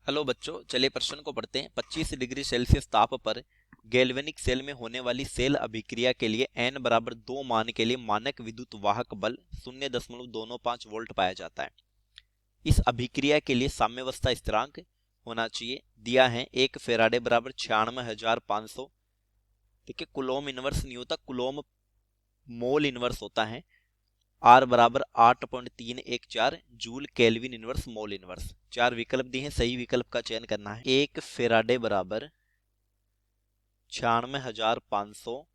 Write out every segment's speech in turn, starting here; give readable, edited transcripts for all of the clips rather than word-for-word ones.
Hello बच्चों, चलिए प्रश्न को पढ़ते हैं। 25 डिग्री सेल्सियस ताप पर गैल्वेनिक सेल में होने वाली सेल अभिक्रिया के लिए n बराबर 2 मान के लिए मानक विद्युत वाहक बल 0.25 वोल्ट पाया जाता है। इस अभिक्रिया के लिए साम्यावस्था स्थिरांक होना चाहिए। दिया है 1 फेराडे बराबर 96,500। देखिए कुलोम इनवर्स नहीं होता, कुलोम मोल इनवर्स होता है। आर बराबर 8.314 joule kelvin inverse mole inverse. 4 विकल्प दिए हैं, सही विकल्प का चयन करना है। 1 फेराडे बराबर 96,500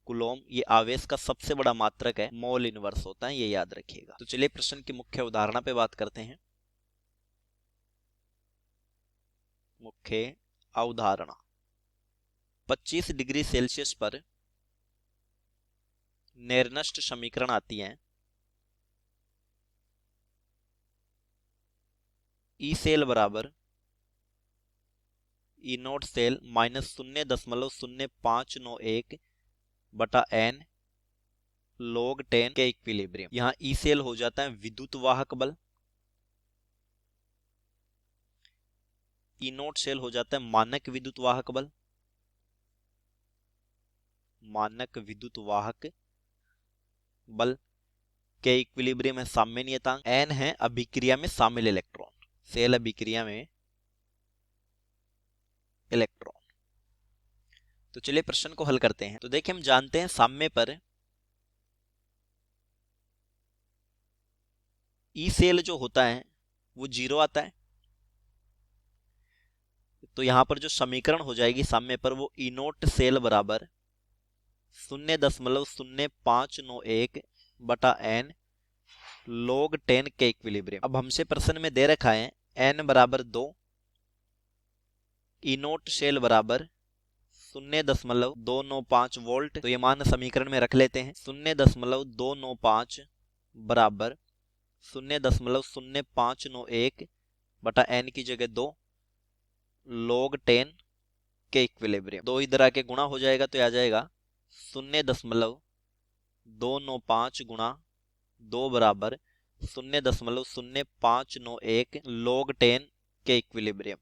कुलोम, ये आवेश का सबसे बड़ा मात्रक है, मोल इनवर्स होता है, ये याद रखिएगा। तो चलिए प्रश्न की मुख्य अवधारणा पे बात करते हैं। मुख्य अवधारणा 25 डिग्री सेल्सियस पर नेरनस्ट समीकरण आती है। ई सेल बराबर ई नोट सेल माइनस 0.0591 बटा n log 10 के इक्विलिब्रियम। यहाँ ई सेल हो जाता है विद्युत वाहक बल, ई नोट सेल हो जाता है मानक विद्युत वाहक बल। मानक विद्युत वाहक बल के इक्विलिब्रियम है साम्य नियतांक, n है अभिक्रिया में शामिल इलेक्ट्रॉन, सेल अभिक्रिया में इलेक्ट्रॉन। तो चलिए प्रश्न को हल करते हैं। तो देखिए हम जानते हैं साम्य पर ई सेल जो होता है वो 0 आता है। तो यहां पर जो समीकरण हो जाएगी साम्य पर वो ई नोट सेल बराबर 0.0591 बटा n log 10 के इक्विलिब्रियम। अब हमसे प्रश्न में दे रखा है n बराबर 2, ई नोट सेल बराबर 0.295 वोल्ट। तो ये मान समीकरण में रख लेते हैं। 0.295 बराबर 0.0591 बटा n की जगह 2 log 10 के इक्विलिब्रियम। 2 इधर आके गुणा हो जाएगा तो आ जाएगा 0.295 गुणा 2 बराबर 0.0591 log 10 के इक्विलिब्रियम।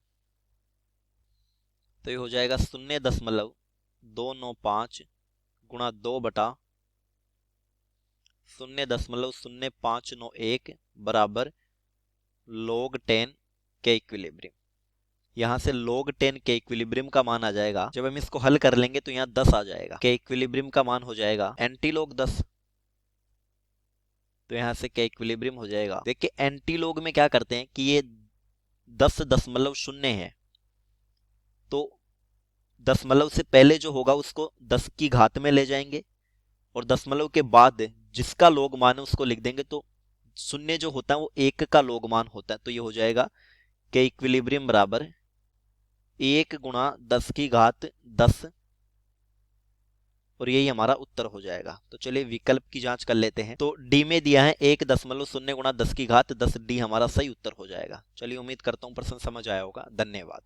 तो ये हो जाएगा 0.295 गुणा 2 बटा 0.0591 बराबर log 10 के इक्विलिब्रियम। यहां से log 10 के इक्विलिब्रियम का मान आ जाएगा, जब हम इसको हल कर लेंगे तो यहाँ 10 आ जाएगा। के इक्विलिब्रियम का मान हो जाएगा एंटी लॉग 10। तो यहां से के इक्विलिब्रियम हो जाएगा। देखिए एंटी लॉग में क्या करते हैं कि ये 10.0 है, तो दशमलव से पहले जो होगा उसको 10 की घात में ले जाएंगे और दशमलव के बाद जिसका लॉग मान है उसको लिख देंगे। तो शून्य जो होता है वो 1 का लॉग मान होता है। तो ये हो जाएगा के इक्विलिब्रियम बराबर 1 गुणा 10 की घात 10, और यही हमारा उत्तर हो जाएगा। तो चलिए विकल्प की जांच कर लेते हैं। तो डी में दिया है 1.0 गुणा 10 की घात 10, डी हमारा सही उत्तर हो जाएगा। चलिए उम्मीद करता हूं प्रश्न समझ आया होगा। धन्यवाद।